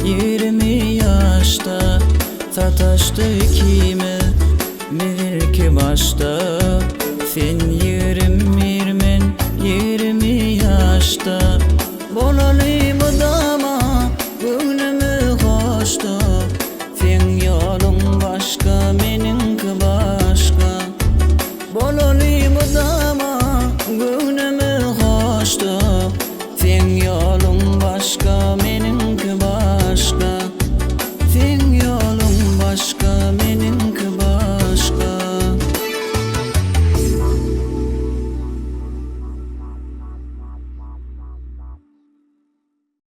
yirmi yaşta sataştı ikimiz bilir ki başta. Sen yirmi yaşta bolalı